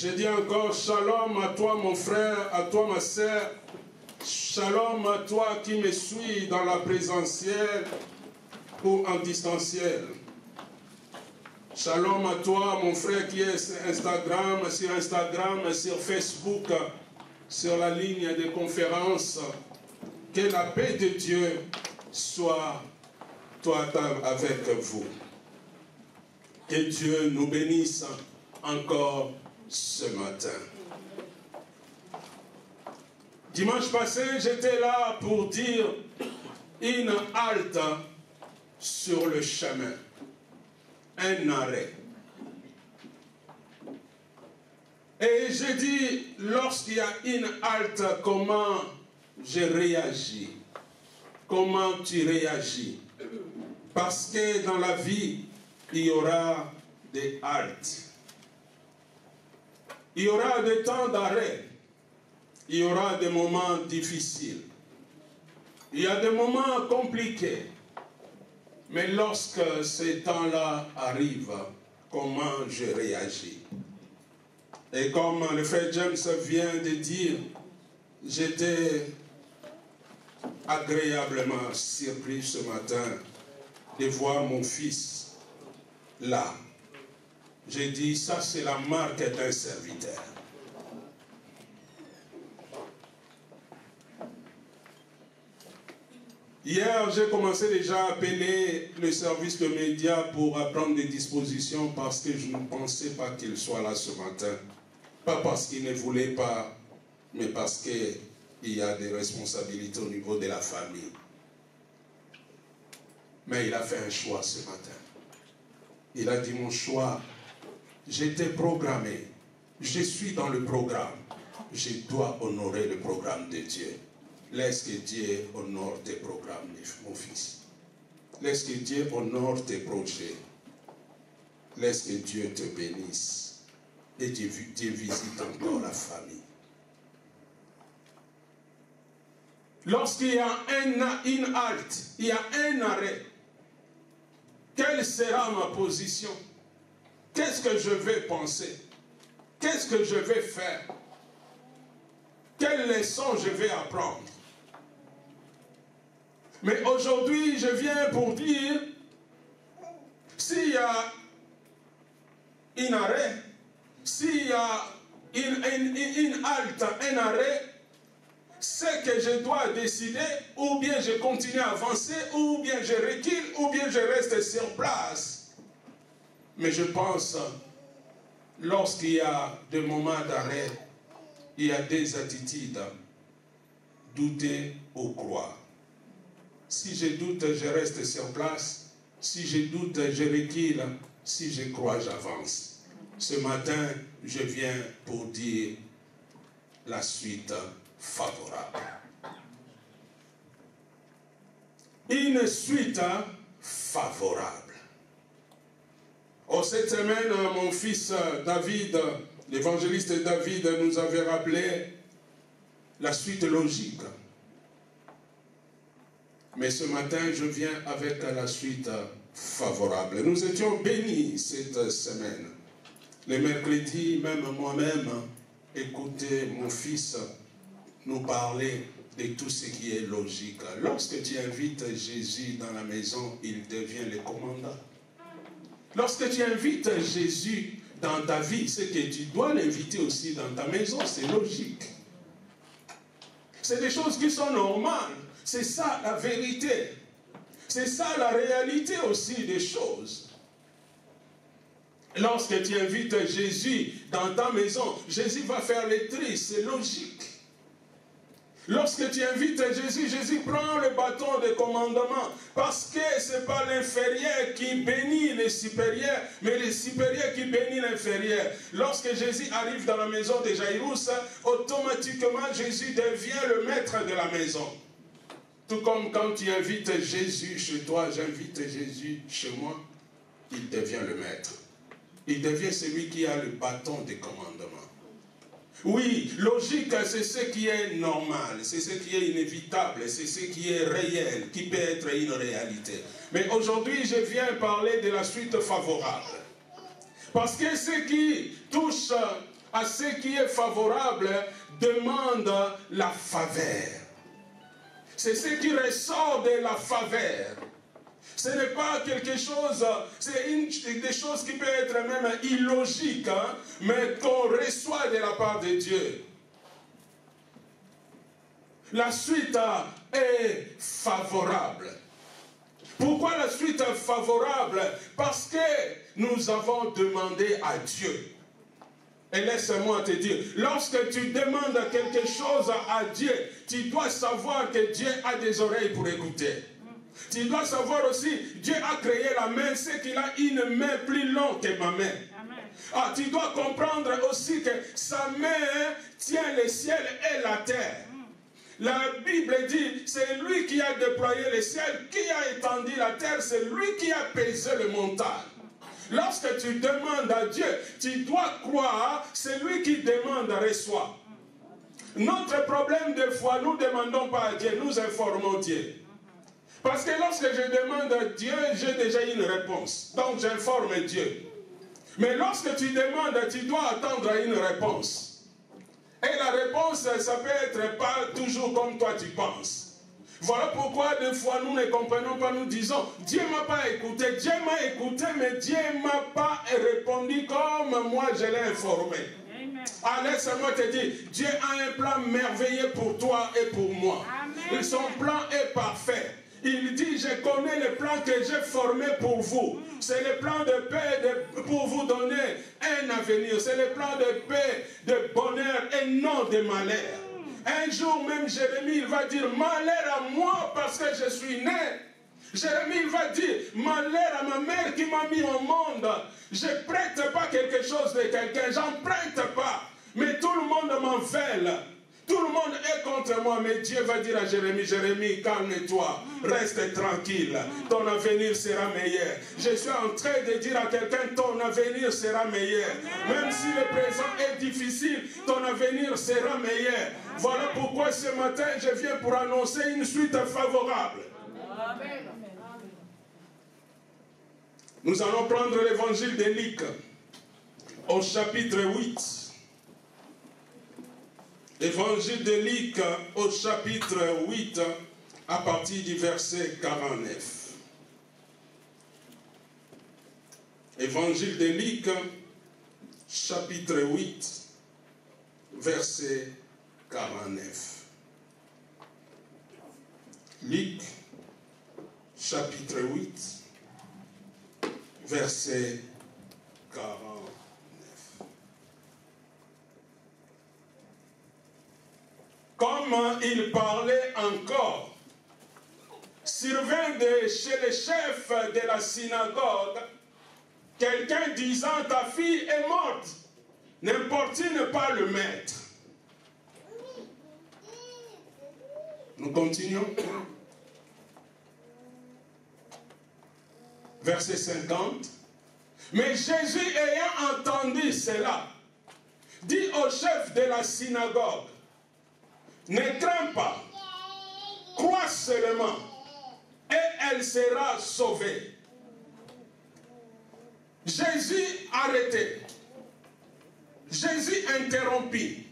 Je dis encore shalom à toi mon frère, à toi ma sœur. Shalom à toi qui me suis dans la présentielle ou en distanciel. Shalom à toi mon frère qui est sur Instagram, sur Facebook, sur la ligne de conférence. Que la paix de Dieu soit avec vous. Que Dieu nous bénisse encore ce matin. Dimanche passé, j'étais là pour dire une halte sur le chemin. Un arrêt. Et j'ai dit, lorsqu'il y a une halte, comment je réagis? Comment tu réagis? Parce que dans la vie, il y aura des haltes. Il y aura des temps d'arrêt. Il y aura des moments difficiles. Il y a des moments compliqués. Mais lorsque ces temps-là arrivent, comment je réagis? Et comme le frère James vient de dire, j'étais agréablement surpris ce matin de voir mon fils là. J'ai dit, ça c'est la marque d'un serviteur. Hier, j'ai commencé déjà à appeler le service de médias pour prendre des dispositions parce que je ne pensais pas qu'il soit là ce matin. Pas parce qu'il ne voulait pas, mais parce qu'il y a des responsabilités au niveau de la famille. Mais il a fait un choix ce matin. Il a dit, mon choix, j'étais programmé. Je suis dans le programme. Je dois honorer le programme de Dieu. Laisse que Dieu honore tes programmes, mon fils. Laisse que Dieu honore tes projets. Laisse que Dieu te bénisse. Et Dieu visite encore la famille. Lorsqu'il y a une halte, il y a un arrêt, quelle sera ma position? Qu'est-ce que je vais penser? Qu'est-ce que je vais faire? Quelle leçon je vais apprendre? Mais aujourd'hui, je viens pour dire, s'il y a un arrêt, s'il y a une halte, un arrêt, c'est que je dois décider, ou bien je continue à avancer, ou bien je recule, ou bien je reste sur place. Mais je pense, lorsqu'il y a des moments d'arrêt, il y a des attitudes, douter ou croire. Si je doute, je reste sur place. Si je doute, je recule. Si je crois, j'avance. Ce matin, je viens pour dire la suite favorable. Une suite favorable. Oh, cette semaine, mon fils David, l'évangéliste David, nous avait rappelé la suite logique. Mais ce matin, je viens avec la suite favorable. Nous étions bénis cette semaine. Le mercredi, même moi-même, écouter mon fils nous parler de tout ce qui est logique. Lorsque tu invites Jésus dans la maison, il devient le commandant. Lorsque tu invites Jésus dans ta vie, c'est que tu dois l'inviter aussi dans ta maison. C'est logique. C'est des choses qui sont normales. C'est ça la vérité. C'est ça la réalité aussi des choses. Lorsque tu invites Jésus dans ta maison, Jésus va faire les tris, c'est logique. Lorsque tu invites Jésus, Jésus prend le bâton de commandement. Parce que ce n'est pas l'inférieur qui bénit les supérieurs, mais les supérieurs qui bénissent l'inférieur. Lorsque Jésus arrive dans la maison de Jairus, automatiquement Jésus devient le maître de la maison. Tout comme quand tu invites Jésus chez toi, j'invite Jésus chez moi, il devient le maître. Il devient celui qui a le bâton de commandement. Oui, logique, c'est ce qui est normal, c'est ce qui est inévitable, c'est ce qui est réel, qui peut être une réalité. Mais aujourd'hui, je viens parler de la suite favorable. Parce que ce qui touche à ce qui est favorable demande la faveur. C'est ce qui ressort de la faveur. Ce n'est pas quelque chose, c'est des choses qui peuvent être même illogiques, hein, mais qu'on reçoit de la part de Dieu. La suite est favorable. Pourquoi la suite est favorable? Parce que nous avons demandé à Dieu. Et laisse-moi te dire, lorsque tu demandes quelque chose à Dieu, tu dois savoir que Dieu a des oreilles pour écouter. Tu dois savoir aussi, Dieu a créé la main, c'est qu'il a une main plus longue que ma main. Ah, tu dois comprendre aussi que sa main tient le ciel et la terre. La Bible dit, c'est lui qui a déployé le ciel, qui a étendu la terre, c'est lui qui a pesé le montagne. Lorsque tu demandes à Dieu, tu dois croire, c'est lui qui demande, reçoit. Notre problème des fois, nous ne demandons pas à Dieu, nous informons Dieu. Parce que lorsque je demande à Dieu, j'ai déjà une réponse. Donc j'informe Dieu. Mais lorsque tu demandes, tu dois attendre une réponse. Et la réponse, ça peut être pas toujours comme toi tu penses. Voilà pourquoi des fois nous ne comprenons pas, nous disons, Dieu ne m'a pas écouté, mais Dieu ne m'a pas répondu comme moi je l'ai informé. Ah, laisse-moi te dire, Dieu a un plan merveilleux pour toi et pour moi. Amen. Son plan est parfait. Il dit, je connais le plan que j'ai formé pour vous. C'est le plan de paix pour vous donner un avenir. C'est le plan de paix, de bonheur et non de malheur. Un jour même, Jérémie, il va dire, malheur à moi parce que je suis né. Jérémie, il va dire, malheur à ma mère qui m'a mis au monde. Je ne prête pas quelque chose de quelqu'un, j'en prête pas. Mais tout le monde m'en vèle. Tout le monde est contre moi, mais Dieu va dire à Jérémie, Jérémie, calme-toi, reste tranquille, ton avenir sera meilleur. Je suis en train de dire à quelqu'un, ton avenir sera meilleur. Même si le présent est difficile, ton avenir sera meilleur. Voilà pourquoi ce matin, je viens pour annoncer une suite favorable. Amen. Nous allons prendre l'évangile de Luc au chapitre 8. Évangile de Luc au chapitre 8 à partir du verset 49. Évangile de Luc chapitre 8 verset 49. Luc chapitre 8 verset 49. Comme il parlait encore, survint chez le chef de la synagogue quelqu'un disant, ta fille est morte, n'importune pas le maître. Nous continuons. Verset 50. Mais Jésus ayant entendu cela, dit au chef de la synagogue, ne crains pas, crois seulement, et elle sera sauvée. Jésus arrêtait. Jésus interrompit.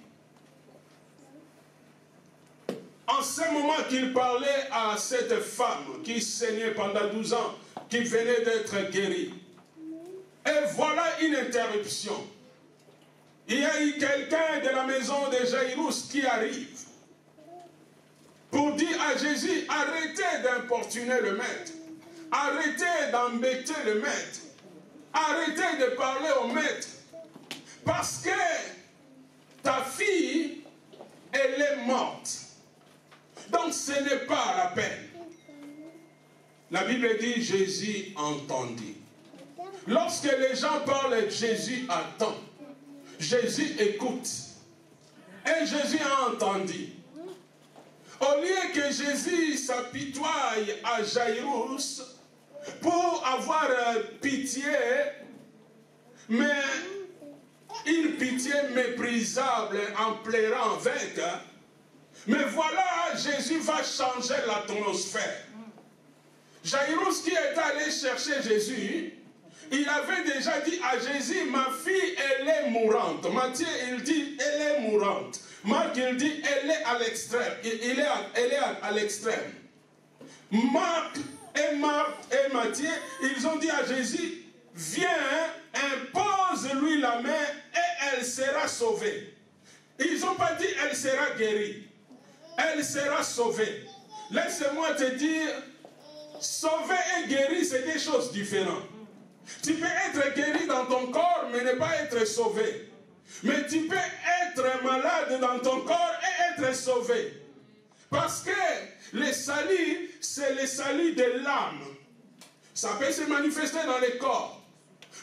En ce moment qu'il parlait à cette femme qui saignait pendant 12 ans, qui venait d'être guérie. Et voilà une interruption. Il y a eu quelqu'un de la maison de Jaïrus qui arrive pour dire à Jésus, arrêtez d'importuner le maître. Arrêtez d'embêter le maître. Arrêtez de parler au maître. Parce que ta fille, elle est morte. Donc ce n'est pas la peine. La Bible dit, Jésus entendit. Lorsque les gens parlent, Jésus attend. Jésus écoute. Et Jésus a entendu. Au lieu que Jésus s'apitoie à Jaïrus pour avoir pitié, mais une pitié méprisable en pleurant avec, mais voilà, Jésus va changer l'atmosphère. Jaïrus qui est allé chercher Jésus, il avait déjà dit à Jésus, ma fille, elle est mourante. Matthieu, il dit, elle est mourante. Marc, il dit, elle est à l'extrême. Elle est à l'extrême. Marc et Matthieu, ils ont dit à Jésus, viens, impose-lui la main et elle sera sauvée. Ils n'ont pas dit, elle sera guérie. Elle sera sauvée. Laisse-moi te dire, sauver et guérir, c'est des choses différentes. Tu peux être guéri dans ton corps, mais ne pas être sauvé. Mais tu peux être malade dans ton corps et être sauvé. Parce que le salut, c'est le salut de l'âme. Ça peut se manifester dans le corps.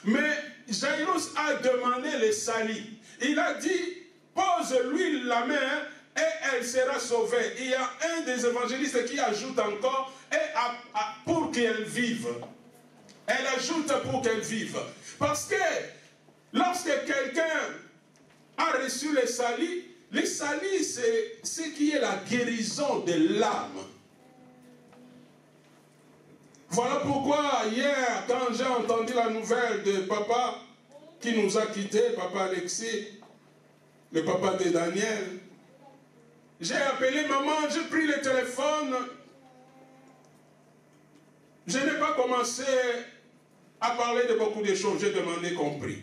Mais Jairus a demandé le salut. Il a dit, pose-lui la main et elle sera sauvée. Il y a un des évangélistes qui ajoute encore, pour qu'elle vive. Elle ajoute pour qu'elle vive. Parce que lorsque quelqu'un a reçu le salut, c'est ce qui est la guérison de l'âme. Voilà pourquoi hier, quand j'ai entendu la nouvelle de papa qui nous a quittés, papa Alexis, le papa de Daniel, j'ai appelé maman, j'ai pris le téléphone. Je n'ai pas commencé à parler de beaucoup de choses, j'ai demandé qu'on prie.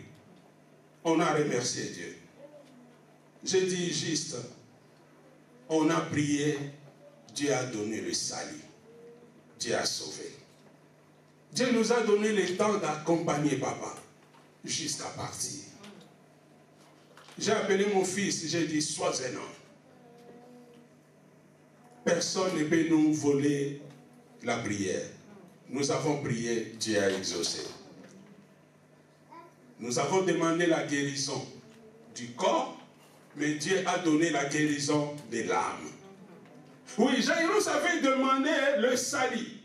On a remercié Dieu. J'ai dit juste, on a prié, Dieu a donné le salut. Dieu a sauvé. Dieu nous a donné le temps d'accompagner papa jusqu'à partir. J'ai appelé mon fils, j'ai dit, sois un homme. Personne ne peut nous voler la prière. Nous avons prié, Dieu a exaucé. Nous avons demandé la guérison du corps, mais Dieu a donné la guérison de l'âme. Oui, Jairus avait demandé le salut.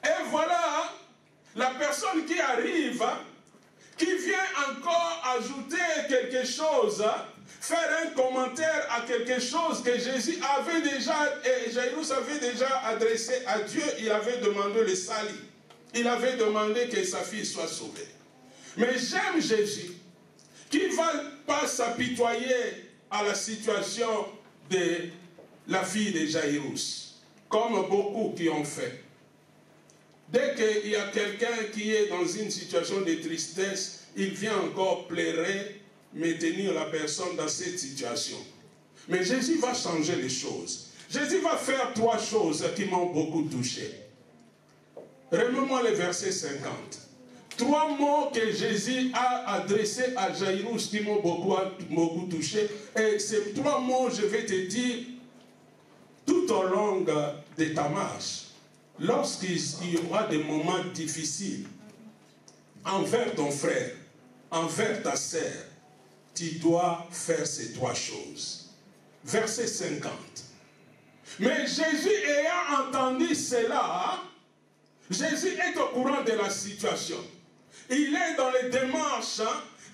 Et voilà la personne qui arrive, qui vient encore ajouter quelque chose, faire un commentaire à quelque chose que Jésus avait déjà, et Jairus avait déjà adressé à Dieu. Il avait demandé le salut. Il avait demandé que sa fille soit sauvée. Mais j'aime Jésus, qui ne va pas s'apitoyer à la situation de la fille de Jairus, comme beaucoup qui ont fait. Dès qu'il y a quelqu'un qui est dans une situation de tristesse, il vient encore pleurer, maintenir la personne dans cette situation. Mais Jésus va changer les choses. Jésus va faire trois choses qui m'ont beaucoup touché. Remets-moi le verset 50. Trois mots que Jésus a adressés à Jairus qui m'ont beaucoup touché. Et ces trois mots, je vais te dire, tout au long de ta marche, lorsqu'il y aura des moments difficiles, envers ton frère, envers ta sœur, tu dois faire ces trois choses. Verset 50. Mais Jésus ayant entendu cela, Jésus est au courant de la situation. Il est dans les démarches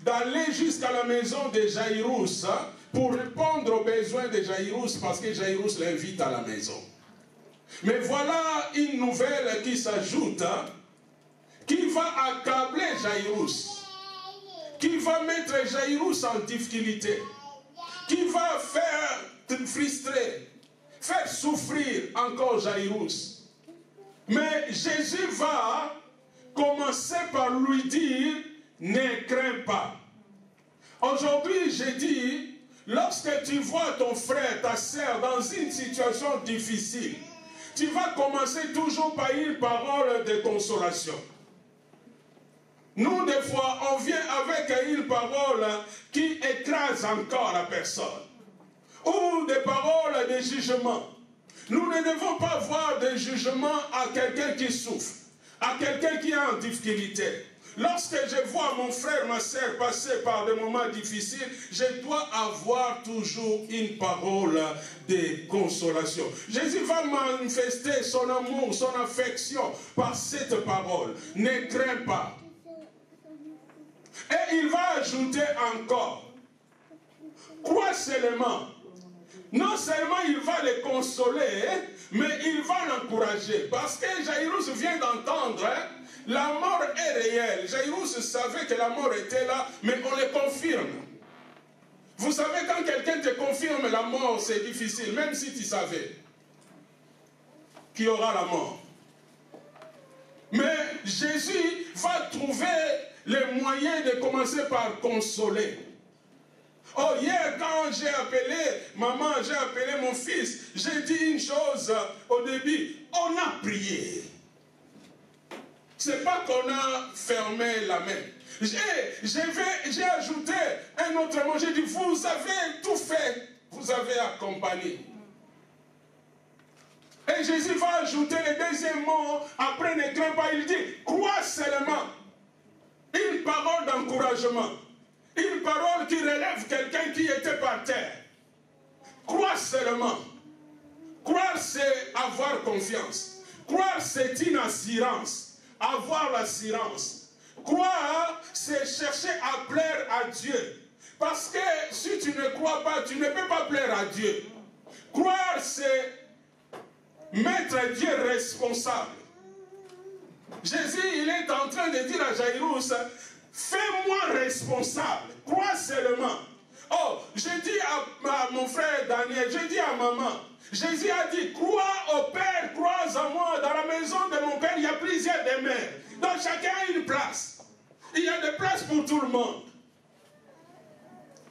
d'aller jusqu'à la maison de Jairus pour répondre aux besoins de Jairus parce que Jairus l'invite à la maison. Mais voilà une nouvelle qui s'ajoute, qui va accabler Jairus, qui va mettre Jairus en difficulté, qui va faire frustrer, faire souffrir encore Jairus. Mais Jésus va commencer par lui dire, ne crains pas. Aujourd'hui, je dis, lorsque tu vois ton frère, ta sœur dans une situation difficile, tu vas commencer toujours par une parole de consolation. Nous, des fois, on vient avec une parole qui écrase encore la personne. Ou des paroles de jugement. Nous ne devons pas voir de jugement à quelqu'un qui souffre, à quelqu'un qui est en difficulté. Lorsque je vois mon frère, ma soeur passer par des moments difficiles, je dois avoir toujours une parole de consolation. Jésus va manifester son amour, son affection par cette parole. Ne crains pas. Et il va ajouter encore, crois seulement. Non seulement il va les consoler, mais il va l'encourager. Parce que Jairus vient d'entendre la mort est réelle. Jairus savait que la mort était là, mais on le confirme. Vous savez, quand quelqu'un te confirme la mort, c'est difficile, même si tu savais qu'il y aura la mort. Mais Jésus va trouver les moyens de commencer par consoler. Oh, hier, quand j'ai appelé maman, j'ai appelé mon fils, j'ai dit une chose au début. On a prié. C'est pas qu'on a fermé la main. J'ai ajouté un autre mot. J'ai dit, vous avez tout fait. Vous avez accompagné. Et Jésus va ajouter le deuxième mot. Après, ne crains pas. Il dit, crois seulement. Une parole d'encouragement. Une parole qui relève quelqu'un qui était par terre. Croire seulement. Croire, c'est avoir confiance. Croire, c'est une assurance. Avoir l'assurance. Croire, c'est chercher à plaire à Dieu. Parce que si tu ne crois pas, tu ne peux pas plaire à Dieu. Croire, c'est mettre Dieu responsable. Jésus, il est en train de dire à Jairus, fais-moi responsable, crois seulement. Oh, j'ai dit à mon frère Daniel, j'ai dit à maman, Jésus a dit, crois au Père, crois à moi. Dans la maison de mon Père, il y a plusieurs demeures. Donc chacun a une place. Il y a des places pour tout le monde.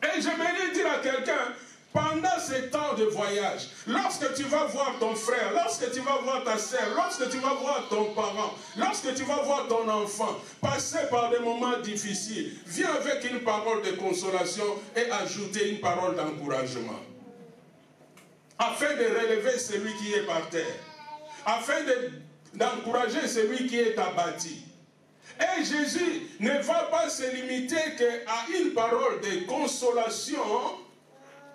Et j'aimerais dire à quelqu'un, pendant ces temps de voyage, lorsque tu vas voir ton frère, lorsque tu vas voir ta soeur, lorsque tu vas voir ton parent, lorsque tu vas voir ton enfant, passer par des moments difficiles, viens avec une parole de consolation et ajouter une parole d'encouragement. Afin de relever celui qui est par terre. Afin d'encourager celui qui est abattu. Et Jésus ne va pas se limiter qu'à une parole de consolation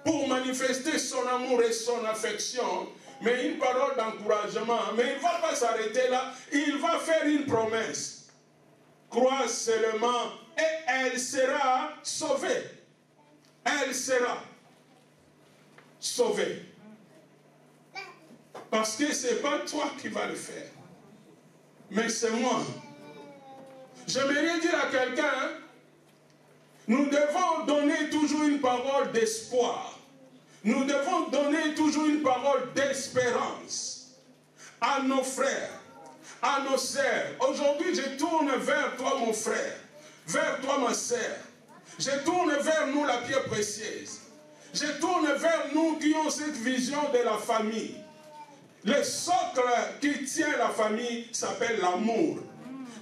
pour manifester son amour et son affection, mais une parole d'encouragement. Mais il ne va pas s'arrêter là, il va faire une promesse. Crois seulement et elle sera sauvée. Elle sera sauvée. Parce que ce n'est pas toi qui vas le faire, mais c'est moi. J'aimerais dire à quelqu'un, nous devons donner toujours une parole d'espoir. Nous devons donner toujours une parole d'espérance à nos frères, à nos sœurs. Aujourd'hui, je tourne vers toi, mon frère, vers toi, ma sœur. Je tourne vers nous, la pierre précieuse. Je tourne vers nous qui ont cette vision de la famille. Le socle qui tient la famille s'appelle l'amour.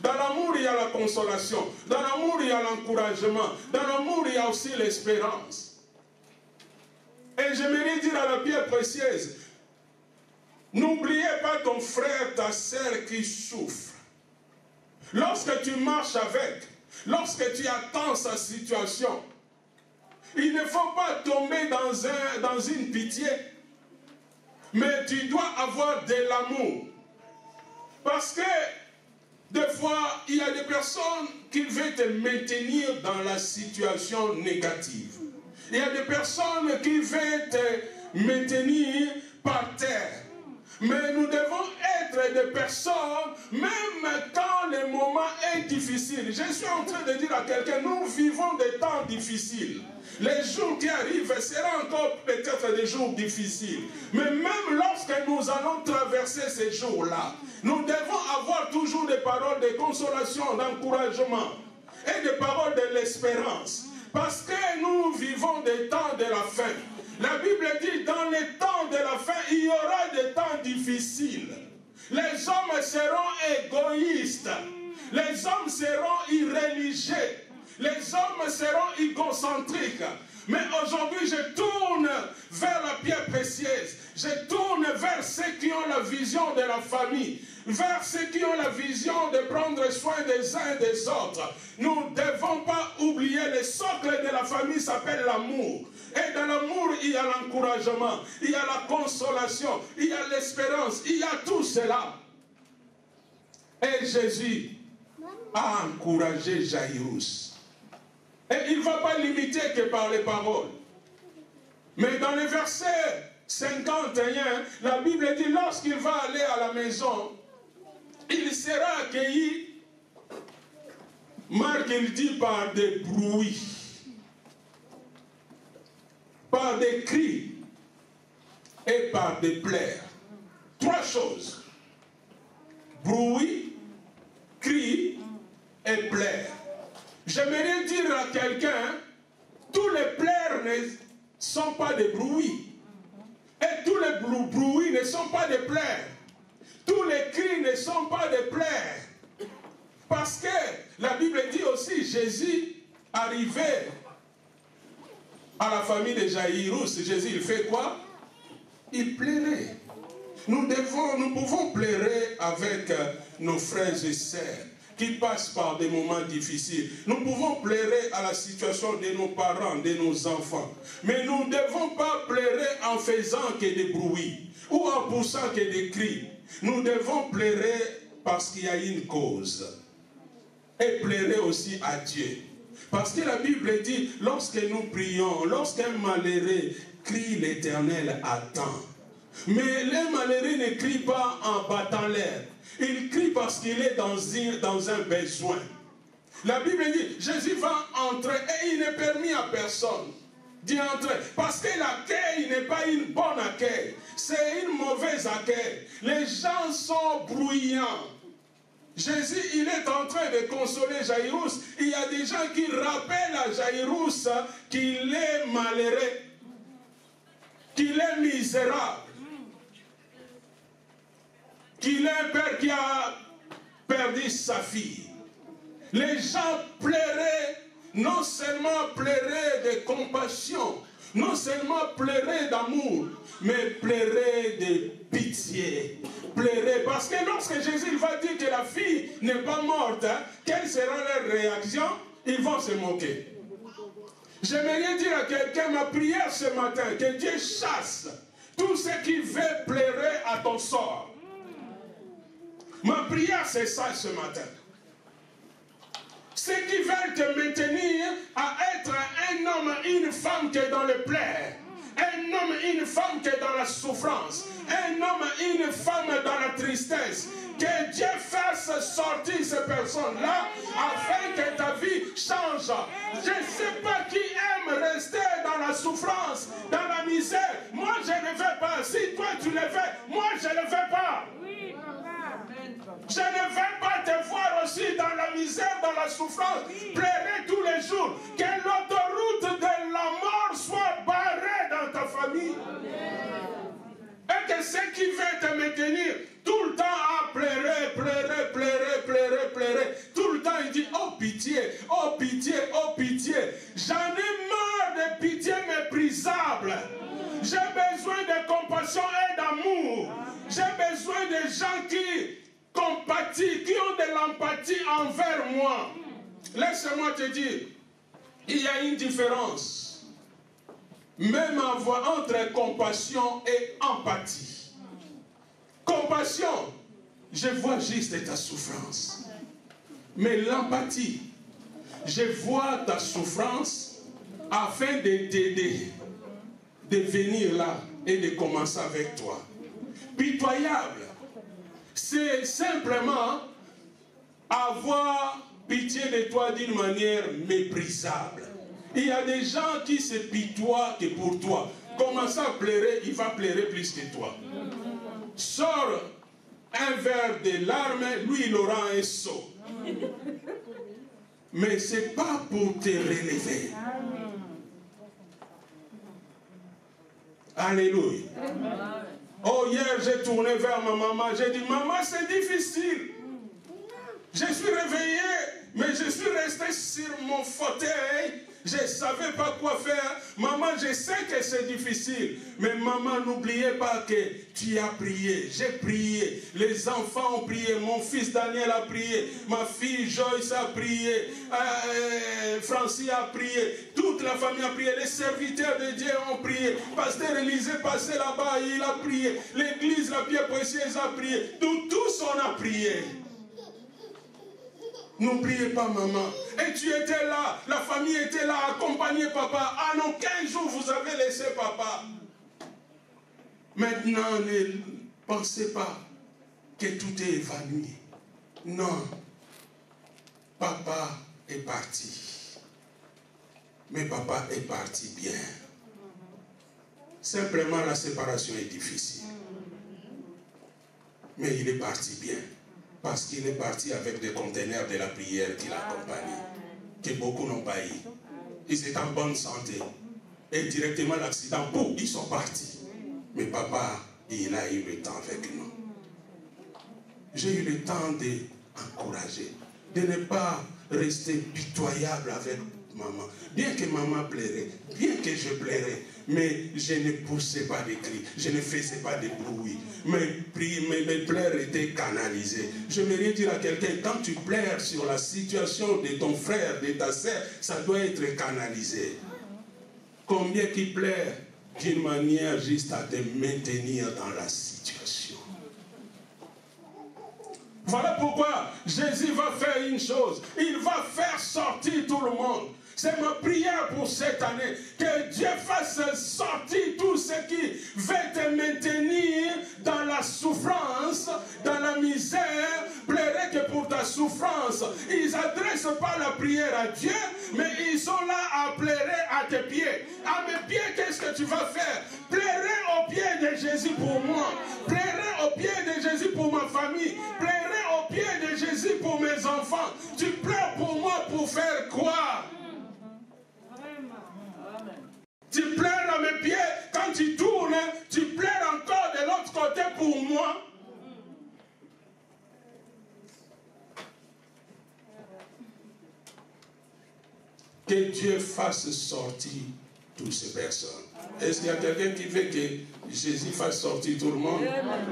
Dans l'amour, il y a la consolation. Dans l'amour, il y a l'encouragement. Dans l'amour, il y a aussi l'espérance. Et j'aimerais dire à la pierre précieuse, n'oubliez pas ton frère, ta sœur qui souffre. Lorsque tu marches avec, lorsque tu attends sa situation, il ne faut pas tomber dans une pitié, mais tu dois avoir de l'amour. Parce que des fois, il y a des personnes qui veulent te maintenir dans la situation négative. Il y a des personnes qui veulent te maintenir par terre. Mais nous devons être des personnes, même quand le moment est difficile. Je suis en train de dire à quelqu'un, nous vivons des temps difficiles. Les jours qui arrivent seront encore peut-être des jours difficiles. Mais même lorsque nous allons traverser ces jours-là, nous devons avoir toujours des paroles de consolation, d'encouragement et des paroles de l'espérance. Parce que nous vivons des temps de la fin. La Bible dit, dans les temps de la fin, il y aura des temps difficiles. Les hommes seront égoïstes. Les hommes seront irréligieux. Les hommes seront égocentriques. Mais aujourd'hui, je tourne vers la pierre précieuse. Je tourne vers ceux qui ont la vision de la famille. Vers ceux qui ont la vision de prendre soin des uns et des autres. Nous ne devons pas oublier, le socle de la famille s'appelle l'amour. Et dans l'amour, il y a l'encouragement, il y a la consolation, il y a l'espérance, il y a tout cela. Et Jésus a encouragé Jairus. Et il ne va pas limiter que par les paroles. Mais dans le verset 51, la Bible dit, lorsqu'il va aller à la maison, il sera accueilli Marc, il dit par des bruits, par des cris et par des pleurs. Trois choses. Bruit, cris et pleurs. J'aimerais dire à quelqu'un, tous les pleurs ne sont pas des bruits. Et tous les bruits ne sont pas des pleurs. Tous les cris ne sont pas des pleurs. Parce que la Bible dit aussi, Jésus arrivait à la famille de Jaïrus. Jésus, il fait quoi? Il pleurait. Nous pouvons pleurer avec nos frères et sœurs qui passent par des moments difficiles. Nous pouvons pleurer à la situation de nos parents, de nos enfants. Mais nous ne devons pas pleurer en faisant que des bruits ou en poussant que des cris. Nous devons pleurer parce qu'il y a une cause. Et pleurer aussi à Dieu. Parce que la Bible dit, lorsque nous prions, lorsqu'un malheureux crie, l'Éternel attend. Mais le malheureux ne crie pas en battant l'air. Il crie parce qu'il est dans un besoin. La Bible dit, Jésus va entrer et il n'est permis à personne d'y entrer. Parce que l'accueil n'est pas une bonne accueil. C'est une mauvaise accueil. Les gens sont bruyants. Jésus, il est en train de consoler Jaïrus. Il y a des gens qui rappellent à Jaïrus qu'il est malheureux, qu'il est misérable, qu'il est un père qui a perdu sa fille. Les gens pleuraient, non seulement pleuraient de compassion, non seulement pleuraient d'amour, mais pleuraient de pitié. Pleurer. Parce que lorsque Jésus va dire que la fille n'est pas morte, quelle sera leur réaction? Ils vont se moquer. J'aimerais dire à quelqu'un, ma prière ce matin, que Dieu chasse tout ce qui veut pleurer à ton sort. Ma prière, c'est ça ce matin. Ceux qui veulent te maintenir à être un homme, une femme qui est dans le pleurs. Un homme, une femme qui est dans la souffrance. Un homme, une femme dans la tristesse. Que Dieu fasse sortir ces personnes-là afin que ta vie change. Je ne sais pas qui aime rester dans la souffrance, dans la misère. Moi, je ne veux pas. Si toi, tu le veux, moi, je ne veux pas. Je ne veux pas te voir aussi dans la misère, dans la souffrance, pleurer tous les jours. Que l'autoroute de la mort soit barrée dans ta famille. Et que ceux qui veulent te maintenir tout le temps à pleurer, pleurer, pleurer, pleurer, pleurer. Tout le temps, il dit, oh pitié, oh pitié, oh pitié. J'en ai marre de pitié méprisable. J'ai besoin de compassion et d'amour. J'ai besoin de gens qui compatissent, qui ont de l'empathie envers moi. Laisse-moi te dire, il y a une différence. Même entre compassion et empathie. Compassion, je vois juste ta souffrance. Mais l'empathie, je vois ta souffrance afin de t'aider, de venir là et de commencer avec toi. Pitoyable, c'est simplement avoir pitié de toi d'une manière méprisable. Il y a des gens qui se pitoient que pour toi. Commence à pleurer, il va pleurer plus que toi. Sors un verre de larmes, lui il aura un seau. Mais ce n'est pas pour te relever. Alléluia. Oh, hier j'ai tourné vers ma maman, j'ai dit, maman c'est difficile. Je suis réveillé, mais je suis resté sur mon fauteuil. Je ne savais pas quoi faire. Maman, je sais que c'est difficile. Mais maman, n'oubliez pas que tu as prié. J'ai prié. Les enfants ont prié. Mon fils Daniel a prié. Ma fille Joyce a prié. Francis a prié. Toute la famille a prié. Les serviteurs de Dieu ont prié. Pasteur Élisée passé là-bas, il a prié. L'église, la pierre précieuse a prié. Tous on a prié. N'oubliez pas maman. Et tu étais là, la famille était là, accompagnez papa. Ah non, 15 jours vous avez laissé papa. Maintenant, ne pensez pas que tout est évanoui. Non. Papa est parti. Mais papa est parti bien. Simplement, la séparation est difficile. Mais il est parti bien. Parce qu'il est parti avec des conteneurs de la prière qui l'accompagnent. Que beaucoup n'ont pas eu. Ils étaient en bonne santé. Et directement l'accident, boum, ils sont partis. Mais papa, il a eu le temps avec nous. J'ai eu le temps d'encourager, de ne pas rester pitoyable avec maman. Bien que maman pleurait, bien que je pleurais, mais je ne poussais pas de cris, je ne faisais pas de bruit. Mes pleurs étaient canalisées. J'aimerais dire à quelqu'un, quand tu pleures sur la situation de ton frère, de ta sœur, ça doit être canalisé. Combien qui pleurent d'une manière juste à te maintenir dans la situation. Voilà pourquoi Jésus va faire une chose. Il va faire sortir tout le monde. C'est ma prière pour cette année. Que Dieu fasse sortir tout ce qui veut te maintenir dans la souffrance, dans la misère. Pleurer que pour ta souffrance. Ils n'adressent pas la prière à Dieu, mais ils sont là à pleurer à tes pieds. À mes pieds, qu'est-ce que tu vas faire? Pleurer aux pieds de Jésus pour moi. Pleurer aux pieds de Jésus pour ma famille. Pleurer aux pieds de Jésus pour mes enfants. Tu pleures pour moi pour faire quoi? Tu pleures à mes pieds, quand tu tournes, tu pleures encore de l'autre côté pour moi. Que Dieu fasse sortir toutes ces personnes. Est-ce qu'il y a quelqu'un qui veut que Jésus fasse sortir tout le monde?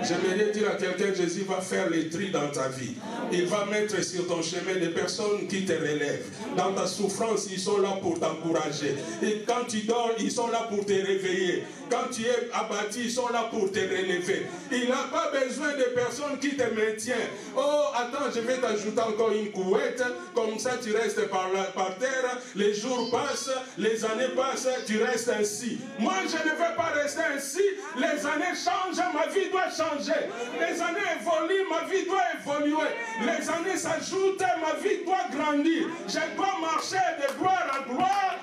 J'aimerais dire à quelqu'un que Jésus va faire les tri dans ta vie. Il va mettre sur ton chemin des personnes qui te relèvent. Dans ta souffrance, ils sont là pour t'encourager. Et quand tu dors, ils sont là pour te réveiller. Quand tu es abattu, ils sont là pour te relever. Il n'a pas besoin de personnes qui te maintiennent. Oh, attends, je vais t'ajouter encore une couette. Comme ça, tu restes par terre. Les jours passent, les années passent, tu restes ainsi. Moi, je ne veux pas rester ainsi. Les années changent, ma vie doit changer. Les années évoluent, ma vie doit évoluer. Les années s'ajoutent, ma vie doit grandir. Je dois marcher de gloire en gloire.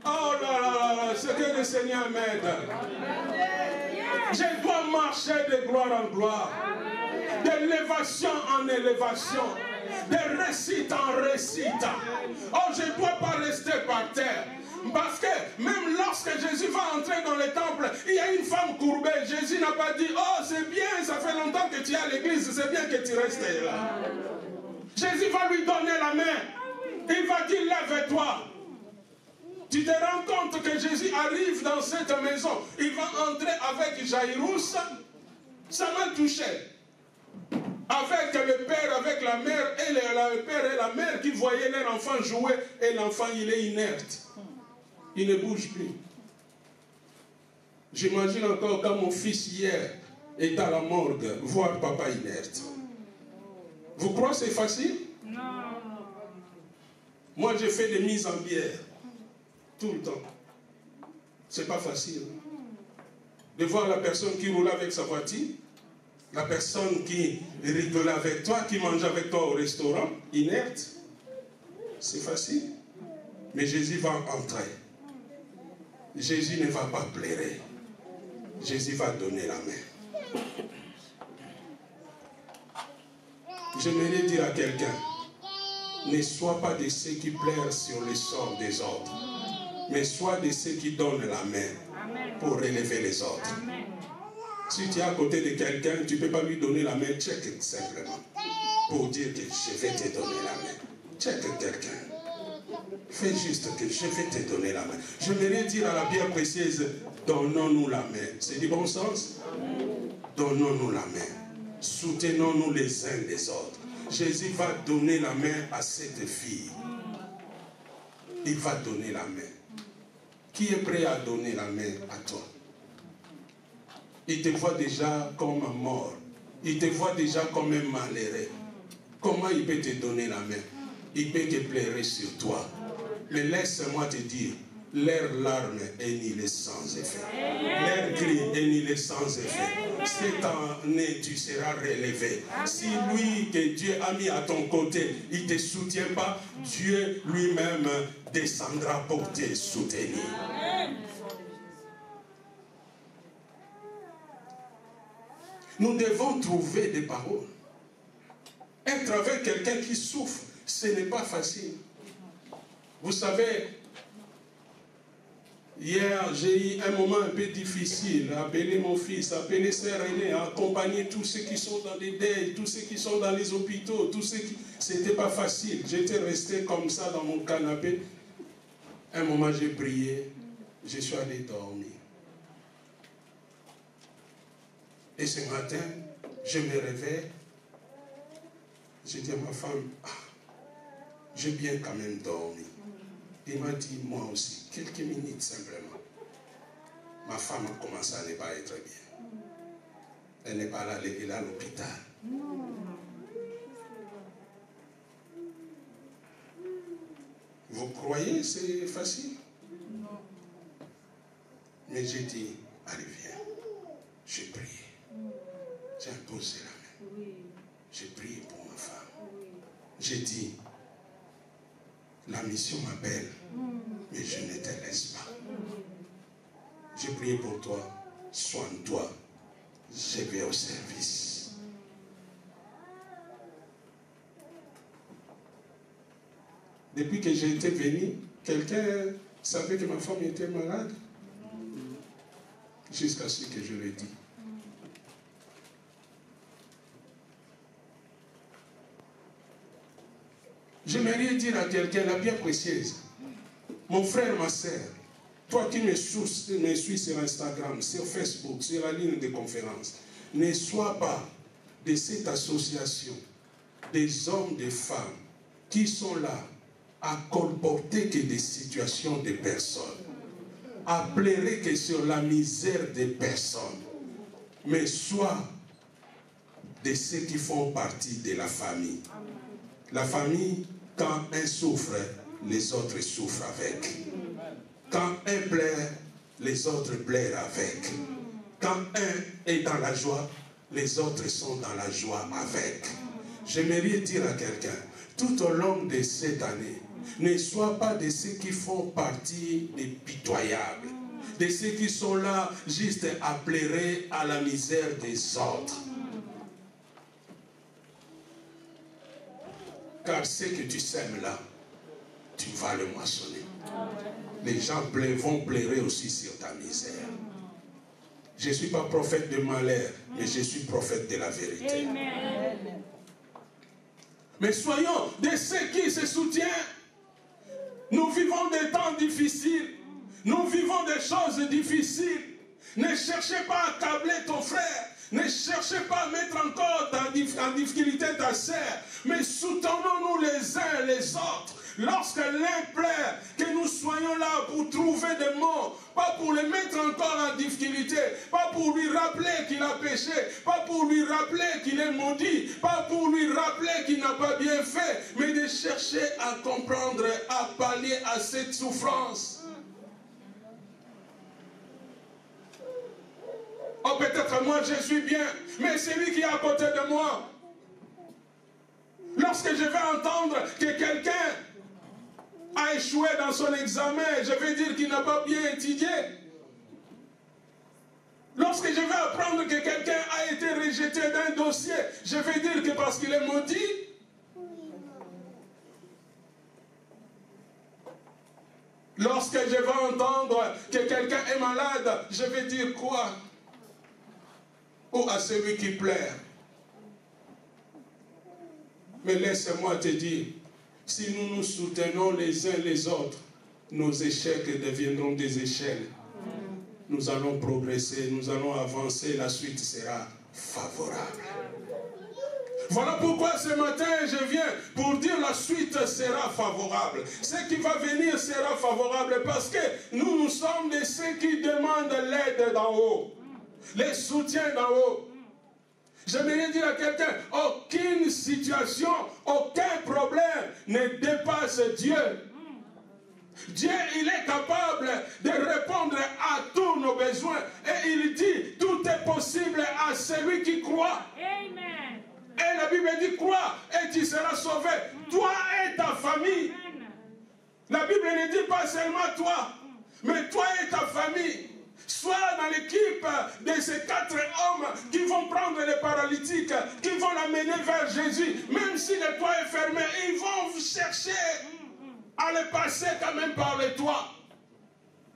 Oh là là là, ce que le Seigneur m'aide. Je dois marcher de gloire en gloire. D'élévation en élévation. De récit en récit. Oh, je ne dois pas rester par terre. Parce que même lorsque Jésus va entrer dans le temple, il y a une femme courbée. Jésus n'a pas dit, oh c'est bien, ça fait longtemps que tu es à l'église, c'est bien que tu restes là. Jésus va lui donner la main. Il va dire, lève-toi. Tu te rends compte que Jésus arrive dans cette maison. Il va entrer avec Jairus. Ça m'a touché. Avec le père, avec la mère, et le père et la mère qui voyaient leur enfant jouer, et l'enfant il est inerte. Il ne bouge plus. J'imagine encore quand mon fils hier est à la morgue, voir papa inerte. Vous croyez que c'est facile? Non. Moi j'ai fait des mises en bière. Tout le temps. C'est pas facile. De voir la personne qui roule avec sa voiture, la personne qui rigole avec toi, qui mange avec toi au restaurant, inerte. C'est facile. Mais Jésus va entrer. Jésus ne va pas pleurer. Jésus va donner la main. J'aimerais dire à quelqu'un, ne sois pas de ceux qui pleurent sur le sort des autres, mais sois de ceux qui donnent la main pour relever les autres. Si tu es à côté de quelqu'un, tu ne peux pas lui donner la main, check simplement, pour dire que je vais te donner la main. Check quelqu'un. Fais juste que je vais te donner la main. J'aimerais dire à la pierre précieuse, donnons-nous la main. C'est du bon sens? Donnons-nous la main. Soutenons-nous les uns les autres. Jésus va donner la main à cette fille. Il va donner la main. Qui est prêt à donner la main à toi? Il te voit déjà comme un mort. Il te voit déjà comme un malheureux. Comment il peut te donner la main? Il peut te pleurer sur toi. Mais laisse-moi te dire, leurs larmes est nihilée sans effet. Leurs cris est nihilé sans effet. Cette année, tu seras relevé. Si lui que Dieu a mis à ton côté, il ne te soutient pas, Dieu lui-même descendra pour te soutenir. Nous devons trouver des paroles. Être avec quelqu'un qui souffre, ce n'est pas facile. Vous savez, hier, j'ai eu un moment un peu difficile. Appeler mon fils, appeler sœur aînée, accompagner tous ceux qui sont dans les deuils, tous ceux qui sont dans les hôpitaux, tous ceux qui... C'était pas facile. J'étais resté comme ça dans mon canapé. Un moment, j'ai prié. Je suis allé dormir. Et ce matin, je me réveille. J'ai dit à ma femme, j'ai bien quand même dormi. Il m'a dit, moi aussi, quelques minutes simplement. Ma femme a commencé à ne pas être bien. Elle n'est pas là, elle est à l'hôpital. Vous croyez c'est facile? Non. Mais j'ai dit, allez viens. J'ai prié. J'ai imposé la main. J'ai prié pour ma femme. J'ai dit, la mission m'appelle, mais je ne te laisse pas. J'ai prié pour toi, soigne-toi, je vais au service. Depuis que j'ai été venu, quelqu'un savait que ma femme était malade, jusqu'à ce que je le dis. J'aimerais dire à quelqu'un, la bien précieuse, mon frère, ma soeur, toi qui me suis sur Instagram, sur Facebook, sur la ligne de conférence, ne sois pas de cette association des hommes, des femmes qui sont là à colporter que des situations de personnes, à pleurer que sur la misère des personnes, mais sois de ceux qui font partie de la famille. La famille, quand un souffre, les autres souffrent avec. Quand un pleure, les autres pleurent avec. Quand un est dans la joie, les autres sont dans la joie avec. J'aimerais dire à quelqu'un, tout au long de cette année, ne sois pas de ceux qui font partie des pitoyables, de ceux qui sont là juste à pleurer à la misère des autres. Car ce que tu sèmes là, tu vas le moissonner. Les gens vont pleurer aussi sur ta misère. Je ne suis pas prophète de malheur, mais je suis prophète de la vérité. Amen. Mais soyons de ceux qui se soutiennent. Nous vivons des temps difficiles. Nous vivons des choses difficiles. Ne cherchez pas à accabler ton frère. Ne cherchez pas à mettre encore en difficulté ta sœur, mais soutenons-nous les uns les autres. Lorsque l'un pleure, que nous soyons là pour trouver des mots, pas pour le mettre encore en difficulté, pas pour lui rappeler qu'il a péché, pas pour lui rappeler qu'il est maudit, pas pour lui rappeler qu'il n'a pas bien fait, mais de chercher à comprendre, à pallier à cette souffrance. Oh, peut-être moi je suis bien, mais celui qui est à côté de moi, lorsque je vais entendre que quelqu'un a échoué dans son examen, je vais dire qu'il n'a pas bien étudié. Lorsque je vais apprendre que quelqu'un a été rejeté d'un dossier, je vais dire que parce qu'il est maudit. Lorsque je vais entendre que quelqu'un est malade, je vais dire quoi? Ou à celui qui pleure. Mais laisse-moi te dire, si nous nous soutenons les uns les autres, nos échecs deviendront des échelles. Nous allons progresser, nous allons avancer, la suite sera favorable. Voilà pourquoi ce matin je viens pour dire la suite sera favorable. Ce qui va venir sera favorable parce que nous sommes de ceux qui demandent l'aide d'en haut. Les soutiens d'en haut. J'aimerais dire à quelqu'un, aucune situation, aucun problème ne dépasse Dieu. Dieu, il est capable de répondre à tous nos besoins. Et il dit, tout est possible à celui qui croit. Amen. Et la Bible dit, crois et tu seras sauvé. Toi et ta famille. La Bible ne dit pas seulement toi, mais toi et ta famille. Sois dans l'équipe de ces 4 hommes qui vont prendre les paralytiques, qui vont l'amener vers Jésus. Même si le toit est fermé, ils vont chercher à le passer quand même par le toit.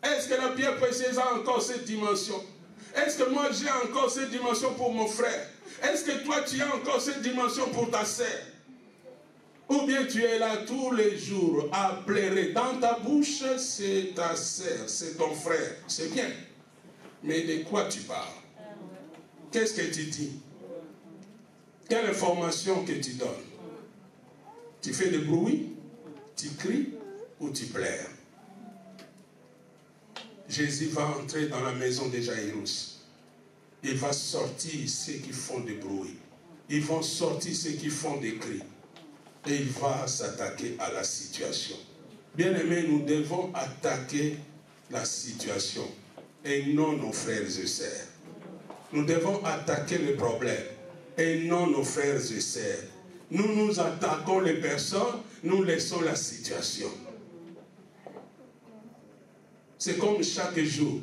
Est-ce que la pierre précieuse a encore cette dimension? Est-ce que moi j'ai encore cette dimension pour mon frère? Est-ce que toi tu as encore cette dimension pour ta sœur? Ou bien tu es là tous les jours à pleurer. Dans ta bouche, c'est ta sœur, c'est ton frère. C'est bien. Mais de quoi tu parles? Qu'est-ce que tu dis? Quelle information que tu donnes? Tu fais du bruit? Tu cries ou tu pleures? Jésus va entrer dans la maison de Jairus. Il va sortir ceux qui font du bruit. Ils vont sortir ceux qui font des cris. Et il va s'attaquer à la situation. Bien-aimés, nous devons attaquer la situation et non nos frères et sœurs. Nous devons attaquer le problème et non nos frères et sœurs. Nous attaquons les personnes, nous laissons la situation. C'est comme chaque jour.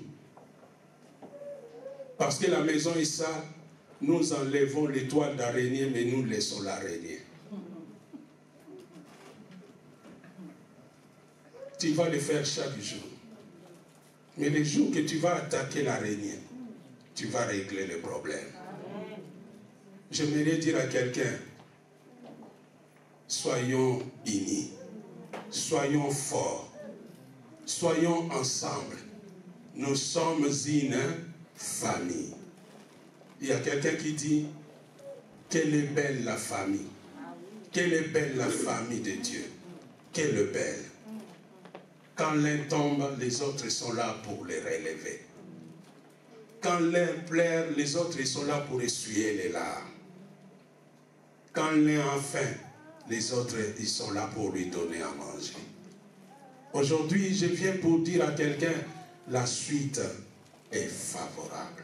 Parce que la maison est sale, nous enlevons l'étoile d'araignée, mais nous laissons l'araignée. Tu vas le faire chaque jour. Mais le jour que tu vas attaquer l'araignée, tu vas régler le problème. J'aimerais dire à quelqu'un, soyons unis, soyons forts, soyons ensemble. Nous sommes une famille. Il y a quelqu'un qui dit, quelle est belle la famille. Quelle est belle la famille de Dieu. Quelle est belle. Quand l'un tombe, les autres sont là pour les relever. Quand l'un pleure, les autres sont là pour essuyer les larmes. Quand l'un a faim, les autres ils sont là pour lui donner à manger. Aujourd'hui, je viens pour dire à quelqu'un, la suite est favorable.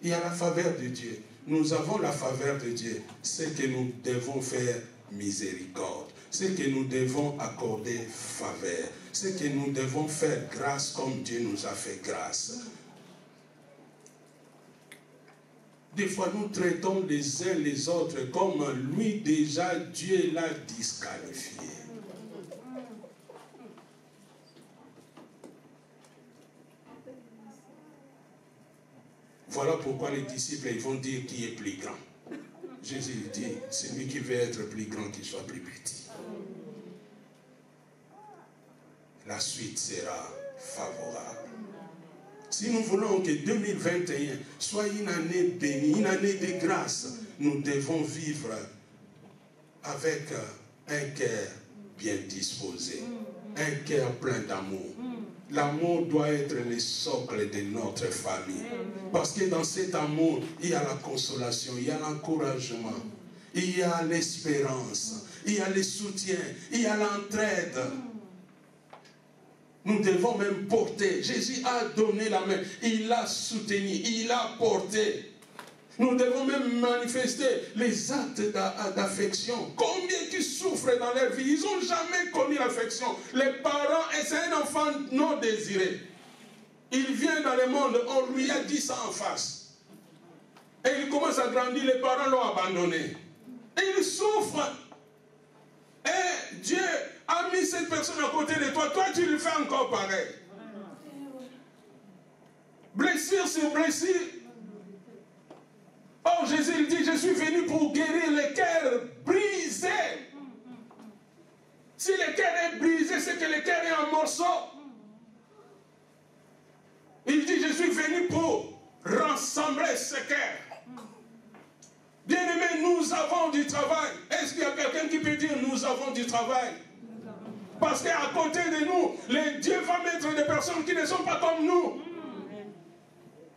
Il y a la faveur de Dieu. Nous avons la faveur de Dieu. C'est que nous devons faire miséricorde. C'est que nous devons accorder faveur. C'est que nous devons faire grâce comme Dieu nous a fait grâce. Des fois, nous traitons les uns les autres comme lui déjà, Dieu l'a disqualifié. Voilà pourquoi les disciples ils vont dire qui est plus grand. Jésus dit, c'est lui qui veut être plus grand qu'il soit plus petit. La suite sera favorable. Si nous voulons que 2021 soit une année bénie, une année de grâce, nous devons vivre avec un cœur bien disposé, un cœur plein d'amour. L'amour doit être le socle de notre famille. Parce que dans cet amour, il y a la consolation, il y a l'encouragement, il y a l'espérance, il y a le soutien, il y a l'entraide. Nous devons même porter. Jésus a donné la main, il l'a soutenu, il l'a porté. Nous devons même manifester les actes d'affection. Combien qui souffrent dans leur vie, ils n'ont jamais connu l'affection. Les parents, et c'est un enfant non désiré. Il vient dans le monde, on lui a dit ça en face. Et il commence à grandir, les parents l'ont abandonné. Et il souffre. Et Dieu a mis cette personne à côté de toi. Toi, tu lui fais encore pareil. Blessure sur blessure. Or, Jésus il dit, je suis venu pour guérir les cœurs brisés. Si le cœur est brisé, c'est que le cœur est en morceaux. Il dit, je suis venu pour rassembler ce cœur. Bien-aimés, nous avons du travail. Est-ce qu'il y a quelqu'un qui peut dire, nous avons du travail? Parce qu'à côté de nous, Dieu va mettre des personnes qui ne sont pas comme nous.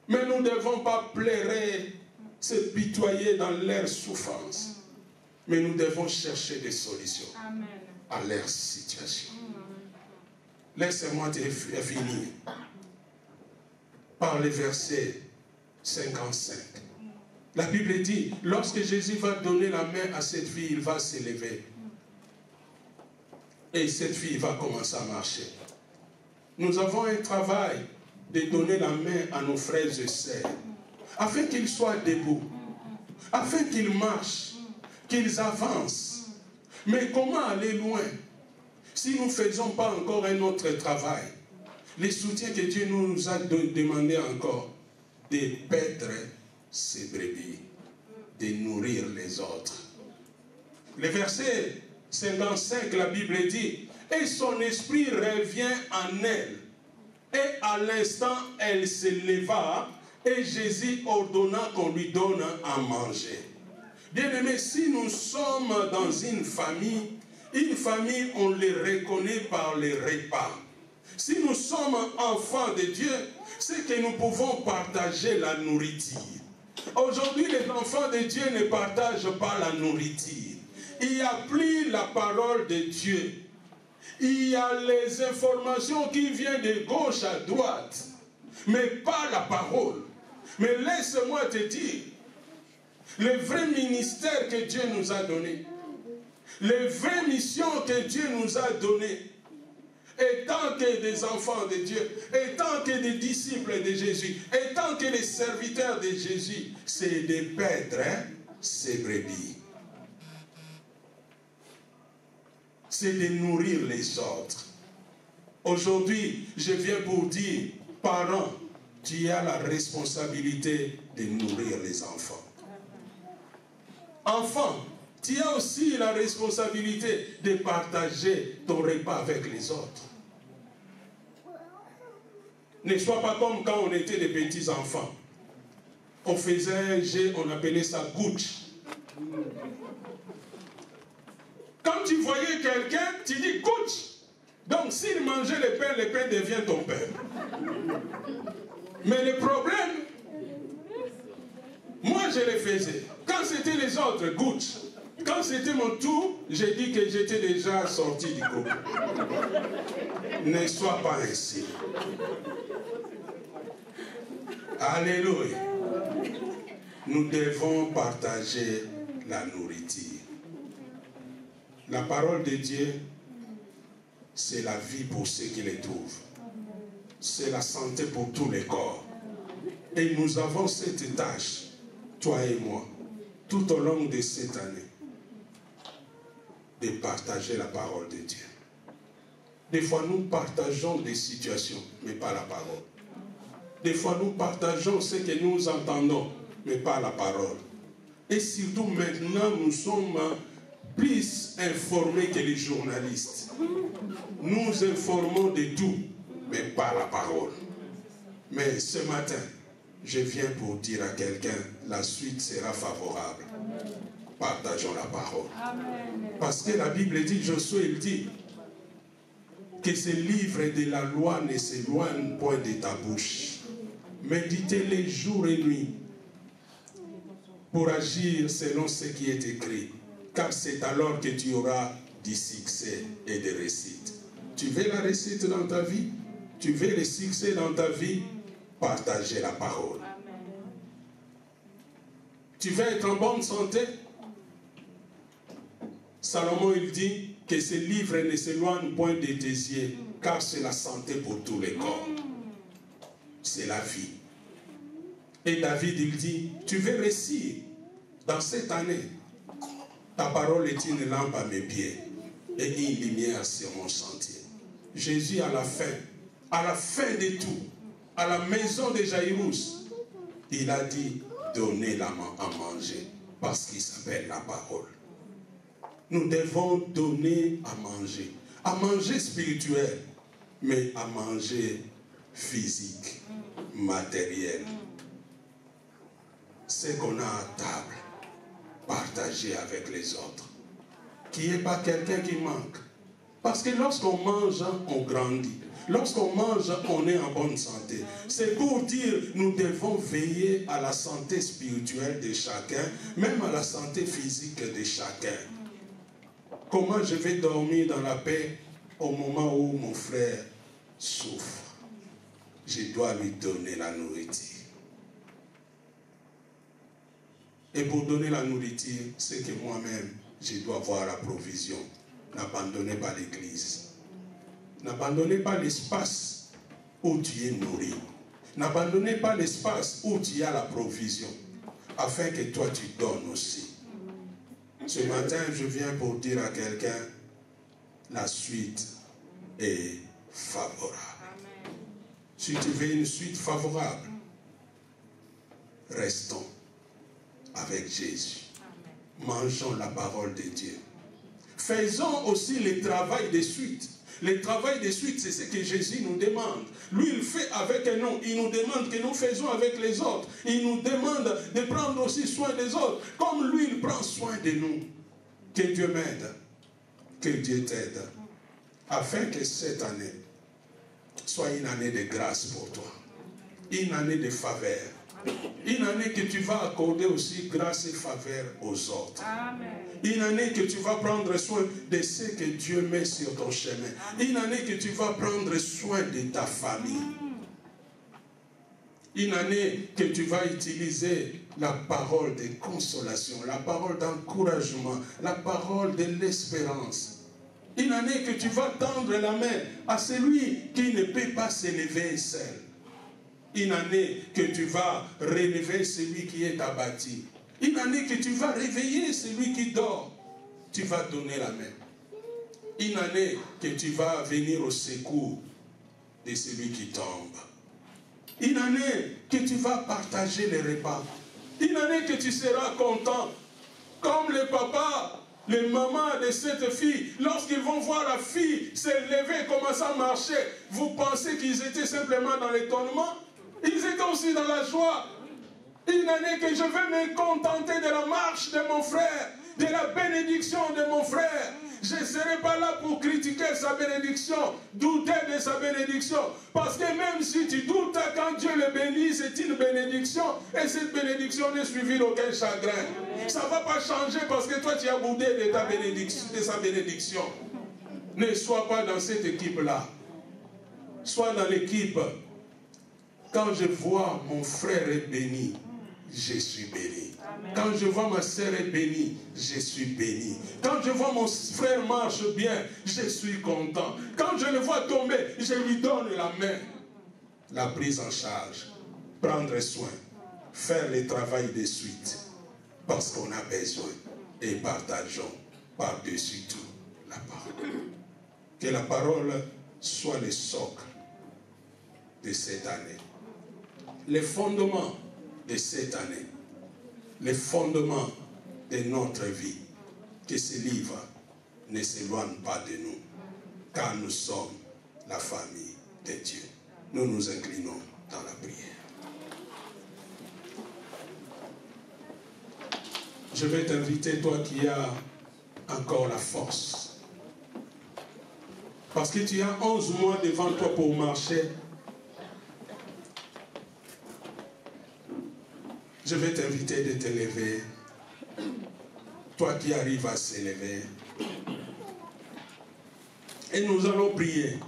Mais nous ne devons pas pleurer, se pitoyer dans leur souffrance. Mais nous devons chercher des solutions à leur situation. Laissez-moi finir par le verset 55. La Bible dit, lorsque Jésus va donner la main à cette fille, il va s'élever. Et cette fille va commencer à marcher. Nous avons un travail de donner la main à nos frères et sœurs, afin qu'ils soient debout, afin qu'ils marchent, qu'ils avancent. Mais comment aller loin si nous ne faisons pas encore un autre travail? Les soutiens que Dieu nous a demandé encore, de paître ses brebis, de nourrir les autres. Le verset 55, la Bible dit, et son esprit revient en elle. Et à l'instant, elle se leva et Jésus ordonna qu'on lui donne à manger. Bien-aimés, si nous sommes dans une famille, on les reconnaît par les repas. Si nous sommes enfants de Dieu, c'est que nous pouvons partager la nourriture. Aujourd'hui, les enfants de Dieu ne partagent pas la nourriture. Il n'y a plus la parole de Dieu. Il y a les informations qui viennent de gauche à droite, mais pas la parole. Mais laisse-moi te dire, le vrai ministère que Dieu nous a donné, les vraies missions que Dieu nous a données, étant que des enfants de Dieu, étant que des disciples de Jésus, étant que les serviteurs de Jésus, c'est de paître ses brebis. C'est de nourrir les autres. Aujourd'hui, je viens pour dire, parents, tu as la responsabilité de nourrir les enfants. Enfants, tu as aussi la responsabilité de partager ton repas avec les autres. Ne sois pas comme quand on était des petits enfants. On faisait un jet, on appelait ça goutte. Quand tu voyais quelqu'un, tu dis goutte. Donc s'il mangeait le pain devient ton pain. Mais le problème, moi je le faisais. Quand c'était les autres, goutte. Quand c'était mon tour, j'ai dit que j'étais déjà sorti du groupe. Ne sois pas ainsi. Alléluia. Nous devons partager la nourriture. La parole de Dieu, c'est la vie pour ceux qui les trouvent. C'est la santé pour tous les corps. Et nous avons cette tâche, toi et moi, tout au long de cette année, de partager la parole de Dieu. Des fois, nous partageons des situations, mais pas la parole. Des fois, nous partageons ce que nous entendons, mais pas la parole. Et surtout maintenant, nous sommes plus informés que les journalistes. Nous informons de tout, mais pas la parole. Mais ce matin, je viens pour dire à quelqu'un, la suite sera favorable. Partageons la parole. Parce que la Bible dit, Josué, il dit, que ce livre de la loi ne s'éloigne point de ta bouche. Méditez-les jour et nuit pour agir selon ce qui est écrit. Car c'est alors que tu auras du succès et des réussites. Tu veux la réussite dans ta vie? Tu veux le succès dans ta vie? Partagez la parole. Tu veux être en bonne santé? Salomon, il dit que ce livre ne s'éloigne point de tes yeux, car c'est la santé pour tous les corps. C'est la vie. Et David, il dit, tu veux réussir dans cette année. Ta parole est une lampe à mes pieds et une lumière sur mon sentier. Jésus, à la fin de tout, à la maison de Jaïrus, il a dit, donnez la main à manger, parce qu'il s'appelle la parole. Nous devons donner à manger spirituel, mais à manger physique, matériel. Ce qu'on a à table, partager avec les autres. Qu'il n'y ait pas quelqu'un qui manque. Parce que lorsqu'on mange, on grandit. Lorsqu'on mange, on est en bonne santé. C'est pour dire, nous devons veiller à la santé spirituelle de chacun, même à la santé physique de chacun. Comment je vais dormir dans la paix au moment où mon frère souffre. Je dois lui donner la nourriture. Et pour donner la nourriture, c'est que moi-même, je dois avoir la provision. N'abandonnez pas l'église. N'abandonnez pas l'espace où tu es nourri. N'abandonnez pas l'espace où tu as la provision. Afin que toi tu donnes aussi. Ce matin, je viens pour dire à quelqu'un, la suite est favorable. Amen. Si tu veux une suite favorable, restons avec Jésus. Amen. Mangeons la parole de Dieu. Faisons aussi le travail de suite. Le travail de suite, c'est ce que Jésus nous demande. Lui, il fait avec nous. Il nous demande que nous faisons avec les autres. Il nous demande de prendre aussi soin des autres. Comme lui, il prend soin de nous. Que Dieu m'aide. Que Dieu t'aide. Afin que cette année soit une année de grâce pour toi. Une année de faveur. Une année que tu vas accorder aussi grâce et faveur aux autres. Amen. Une année que tu vas prendre soin de ce que Dieu met sur ton chemin. Une année que tu vas prendre soin de ta famille. Une année que tu vas utiliser la parole de consolation, la parole d'encouragement, la parole de l'espérance. Une année que tu vas tendre la main à celui qui ne peut pas s'élever seul. Une année que tu vas relever celui qui est abattu. Une année que tu vas réveiller celui qui dort. Tu vas donner la main. Une année que tu vas venir au secours de celui qui tombe. Une année que tu vas partager les repas. Une année que tu seras content. Comme le papa, les mamans de cette fille, lorsqu'ils vont voir la fille se lever, commencer à marcher, vous pensez qu'ils étaient simplement dans l'étonnement? Ils étaient aussi dans la joie. Une année que je vais me contenter de la marche de mon frère, de la bénédiction de mon frère. Je ne serai pas là pour critiquer sa bénédiction, douter de sa bénédiction. Parce que même si tu doutes, quand Dieu le bénit, c'est une bénédiction. Et cette bénédiction n'est suivie d'aucun chagrin. Ça ne va pas changer parce que toi tu as boudé de ta bénédiction, de sa bénédiction. Ne sois pas dans cette équipe-là. Sois dans l'équipe. Quand je vois mon frère est béni, je suis béni. Amen. Quand je vois ma sœur est bénie, je suis béni. Quand je vois mon frère marche bien, je suis content. Quand je le vois tomber, je lui donne la main. La prise en charge, prendre soin, faire le travail de suite, parce qu'on a besoin, et partageons par-dessus tout la parole. Que la parole soit le socle de cette année. Les fondements de cette année, les fondements de notre vie, que ce livre ne s'éloigne pas de nous, car nous sommes la famille de Dieu. Nous nous inclinons dans la prière. Je vais t'inviter, toi qui as encore la force, parce que tu as 11 mois devant toi pour marcher. Je vais t'inviter de te lever. Toi qui arrives à s'élever. Et nous allons prier.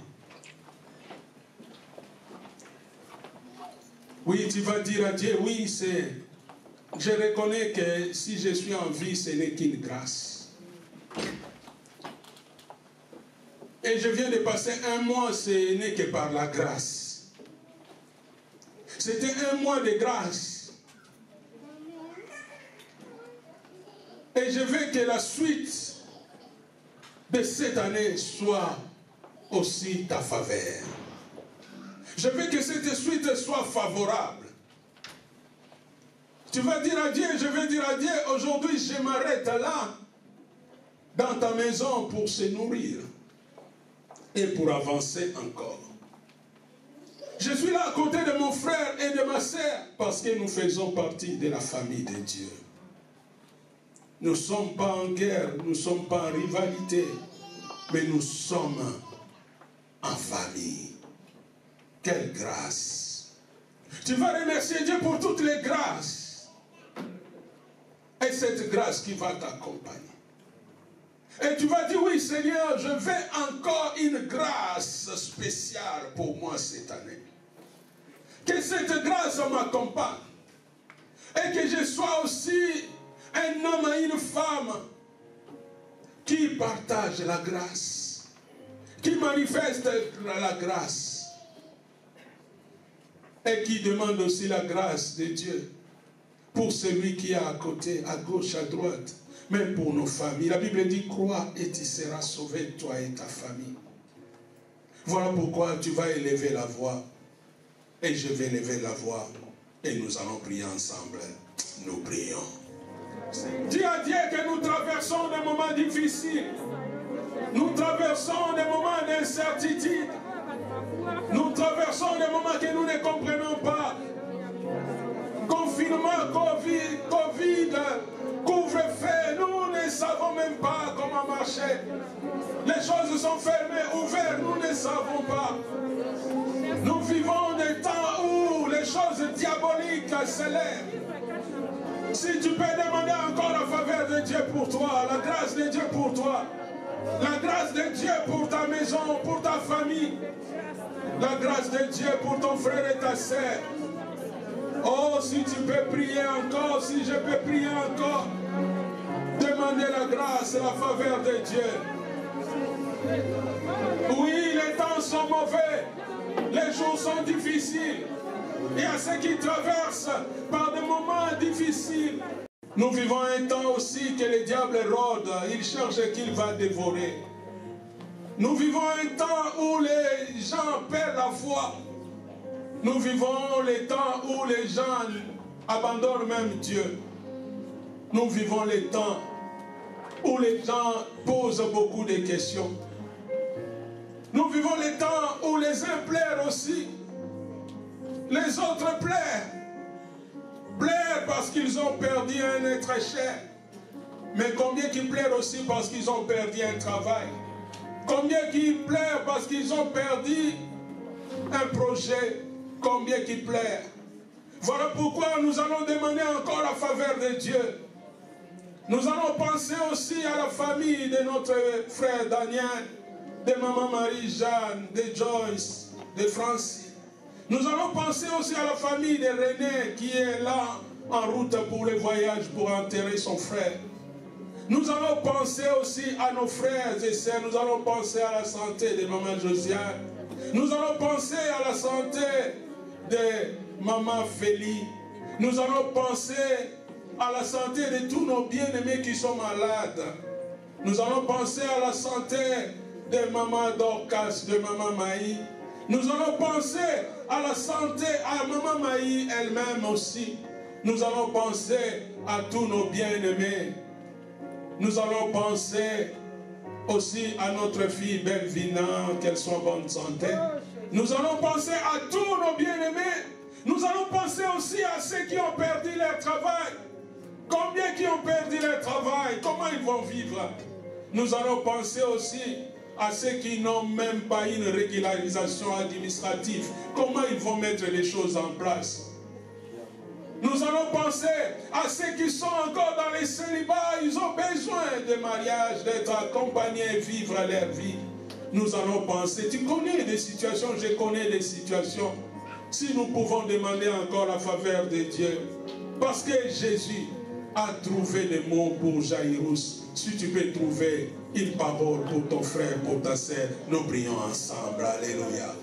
Oui, tu vas dire à Dieu, oui, je reconnais que si je suis en vie, ce n'est qu'une grâce. Et je viens de passer un mois, ce n'est que par la grâce. C'était un mois de grâce. Et je veux que la suite de cette année soit aussi ta faveur. Je veux que cette suite soit favorable. Tu vas dire à Dieu, je vais dire à Dieu, aujourd'hui je m'arrête là, dans ta maison pour se nourrir et pour avancer encore. Je suis là à côté de mon frère et de ma sœur parce que nous faisons partie de la famille de Dieu. Nous ne sommes pas en guerre, nous ne sommes pas en rivalité, mais nous sommes en famille. Quelle grâce! Tu vas remercier Dieu pour toutes les grâces. Et cette grâce qui va t'accompagner. Et tu vas dire, oui Seigneur, je veux encore une grâce spéciale pour moi cette année. Que cette grâce m'accompagne. Et que je sois aussi un homme et une femme qui partagent la grâce, qui manifestent la grâce et qui demandent aussi la grâce de Dieu pour celui qui est à côté, à gauche, à droite, même pour nos familles. La Bible dit, crois et tu seras sauvé, toi et ta famille. Voilà pourquoi tu vas élever la voix et je vais élever la voix et nous allons prier ensemble. Nous prions. Dis à Dieu que nous traversons des moments difficiles. Nous traversons des moments d'incertitude. Nous traversons des moments que nous ne comprenons pas. Confinement, Covid, couvre-feu, nous ne savons même pas comment marcher. Les choses sont fermées, ouvertes, nous ne savons pas. Nous vivons des temps où les choses diaboliques s'élèvent. Si tu peux demander encore la faveur de Dieu pour toi, la grâce de Dieu pour toi, la grâce de Dieu pour ta maison, pour ta famille, la grâce de Dieu pour ton frère et ta sœur. Oh, si tu peux prier encore, si je peux prier encore, demandez la grâce et la faveur de Dieu. Oui, les temps sont mauvais, les jours sont difficiles. Et à ceux qui traversent par des moments difficiles. Nous vivons un temps aussi que le diable rôde, il cherche qu'il va dévorer. Nous vivons un temps où les gens perdent la foi. Nous vivons les temps où les gens abandonnent même Dieu. Nous vivons les temps où les gens posent beaucoup de questions. Nous vivons les temps où les uns pleurent aussi. Les autres pleurent. Pleurent parce qu'ils ont perdu un être cher. Mais combien qui pleurent aussi parce qu'ils ont perdu un travail? Combien qui pleurent parce qu'ils ont perdu un projet? Combien qui pleurent? Voilà pourquoi nous allons demander encore la faveur de Dieu. Nous allons penser aussi à la famille de notre frère Daniel, de maman Marie-Jeanne, de Joyce, de Francis. Nous allons penser aussi à la famille de René qui est là en route pour le voyage pour enterrer son frère. Nous allons penser aussi à nos frères et sœurs. Nous allons penser à la santé de maman Josiane. Nous allons penser à la santé de maman Félie. Nous allons penser à la santé de tous nos bien-aimés qui sont malades. Nous allons penser à la santé de maman Dorcas, de maman Maï. Nous allons penser à la santé, à maman Maï elle-même aussi. Nous allons penser à tous nos bien-aimés. Nous allons penser aussi à notre fille Belvina, qu'elle soit en bonne santé. Nous allons penser à tous nos bien-aimés. Nous allons penser aussi à ceux qui ont perdu leur travail. Combien qui ont perdu leur travail? Comment ils vont vivre? Nous allons penser aussi à ceux qui n'ont même pas une régularisation administrative. Comment ils vont mettre les choses en place? Nous allons penser à ceux qui sont encore dans les célibats. Ils ont besoin de mariage, d'être accompagnés et vivre leur vie. Nous allons penser, tu connais des situations, je connais des situations. Si nous pouvons demander encore la faveur de Dieu, parce que Jésus a trouvé des mots pour Jairus. Si tu peux trouver une parole pour ton frère, pour ta sœur, nous prions ensemble. Alléluia.